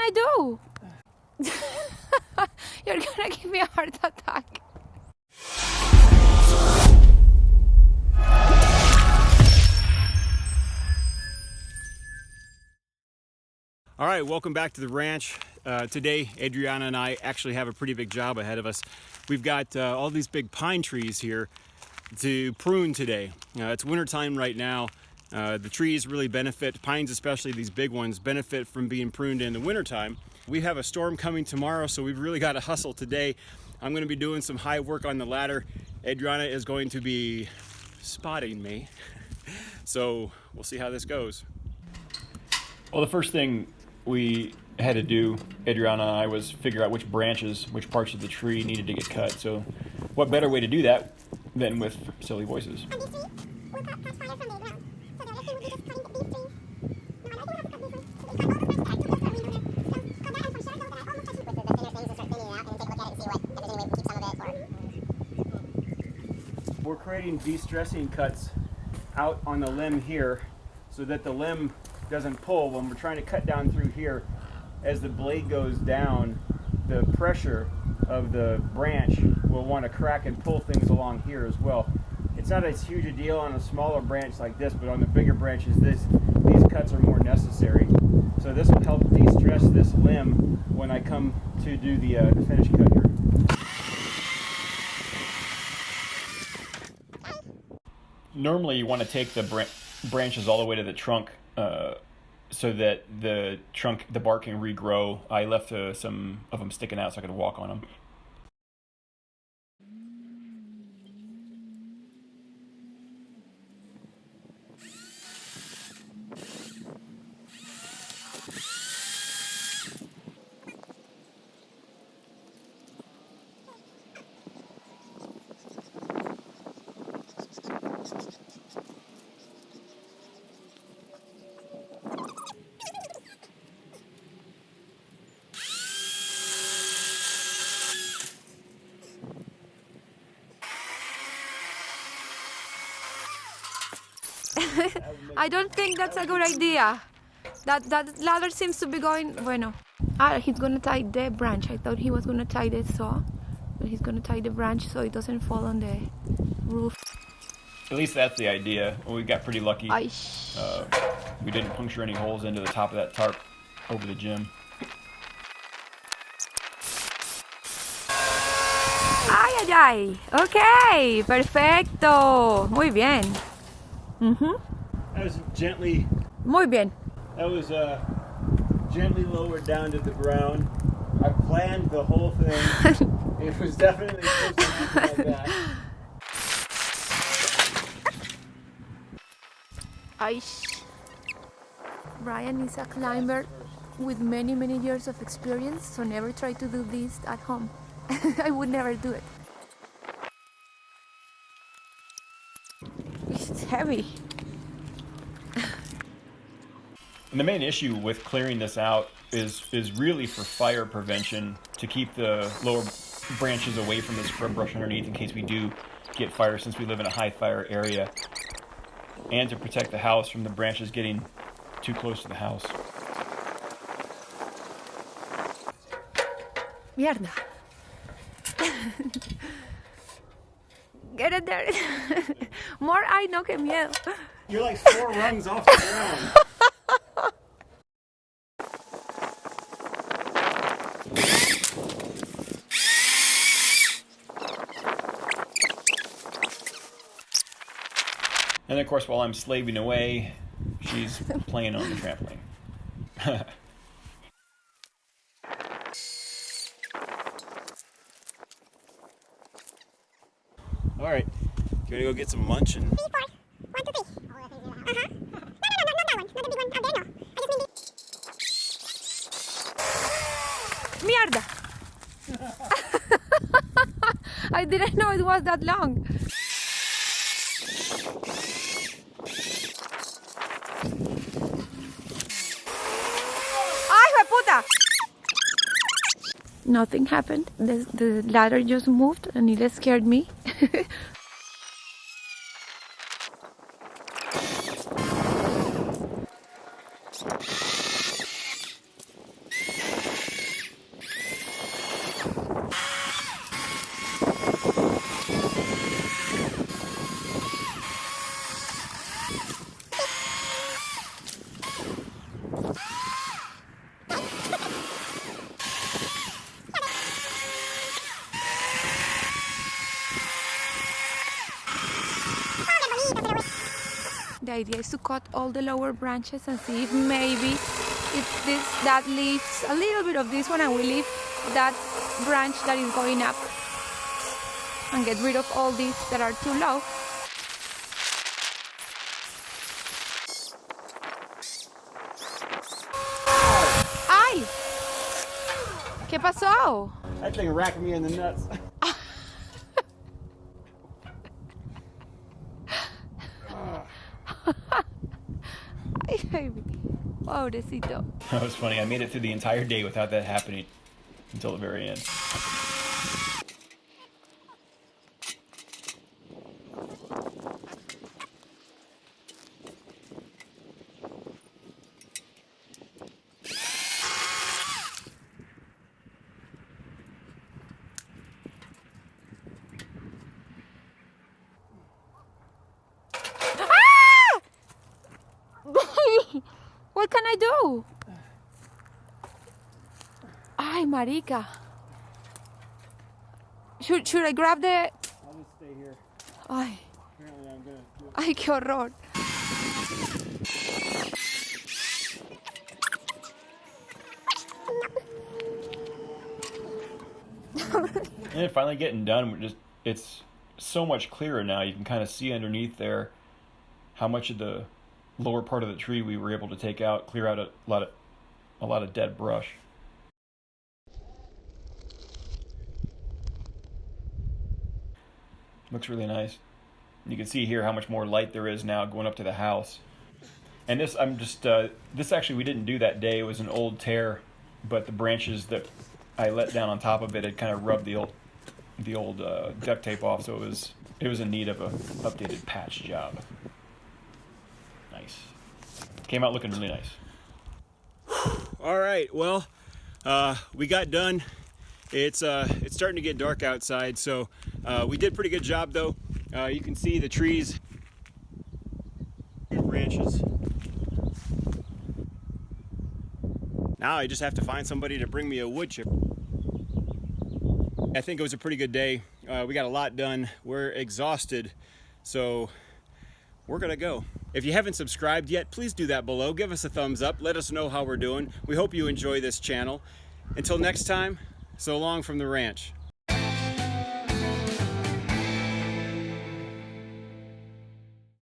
I do? You're gonna give me a heart attack. All right, welcome back to the ranch. Today, Adriana and I actually have a pretty big job ahead of us. We've got all these big pine trees here to prune today. It's wintertime right now. The trees really benefit, pines especially, these big ones, benefit from being pruned in the wintertime. We have a storm coming tomorrow, so we've really got to hustle today. I'm going to be doing some high work on the ladder. Adriana is going to be spotting me. So we'll see how this goes. Well, the first thing we had to do, Adriana and I, was figure out which branches, which parts of the tree needed to get cut. So what better way to do that than with silly voices? We're creating de-stressing cuts out on the limb here so that the limb doesn't pull when we're trying to cut down through here. As the blade goes down, the pressure of the branch will want to crack and pull things along here as well. It's not as huge a deal on a smaller branch like this, but on the bigger branches, these cuts are more necessary. So this will help de-stress this limb when I come to do the finish cut here. Normally you want to take the branches all the way to the trunk so that the bark can regrow. I left some of them sticking out so I could walk on them. I don't think that's a good idea. That ladder seems to be going, bueno. He's gonna tie the branch. I thought he was gonna tie the saw, but he's gonna tie the branch so it doesn't fall on the roof. At least that's the idea. Well, we got pretty lucky. We didn't puncture any holes into the top of that tarp over the gym. Ay, ay, ay. Ok, perfecto. Muy bien. That was gently. Muy bien. That was gently lowered down to the ground. I planned the whole thing. It was definitely supposed to be like that. Brian is a climber with many, many years of experience, so never try to do this at home. I would never do it. It's heavy. And the main issue with clearing this out is really for fire prevention, to keep the lower branches away from the scrub brush underneath in case we do get fire, since we live in a high fire area, and to protect the house from the branches getting too close to the house. Mierda. Get it there. More ay no que miedo. You're like 4 rungs off the ground. And of course, while I'm slaving away, she's playing on the trampoline. All right, you wanna go get some lunch and... 3, 4. 1, 2, 3. No, not that one. Not the big one. Out there, no. I just mean Mierda. I didn't know it was that long. ¡Ay, puta! Nothing happened. The ladder just moved and it scared me. idea is to cut all the lower branches and see if maybe if that leaves a little bit of this one, and we leave that branch that is going up and get rid of all these that are too low. ¡Ay! ¿Qué pasó? That thing racked me in the nuts. Ay, baby. Pobrecito. That was funny. I made it through the entire day without that happening until the very end. What can I do? Ay, marica. Should I grab the... I'll just stay here. Ay, Apparently I'm gonna do it. ay, qué horror. And it finally getting done. It's so much clearer now. You can kind of see underneath there how much of the lower part of the tree we were able to take out, clear out a lot of dead brush. Looks really nice. You can see here how much more light there is now going up to the house. And this, this actually we didn't do that day. It was an old tear, but the branches that I let down on top of it had kind of rubbed the old duct tape off, so it was in need of a updated patch job. Nice. Came out looking really nice. All right, well, we got done. It's starting to get dark outside, so we did a pretty good job though. You can see the trees, branches. Now I just have to find somebody to bring me a wood chipper. I think it was a pretty good day. We got a lot done. We're exhausted, so we're gonna go. If you haven't subscribed yet, please do that below. Give us a thumbs up. Let us know how we're doing. We hope you enjoy this channel. Until next time, so long from the ranch.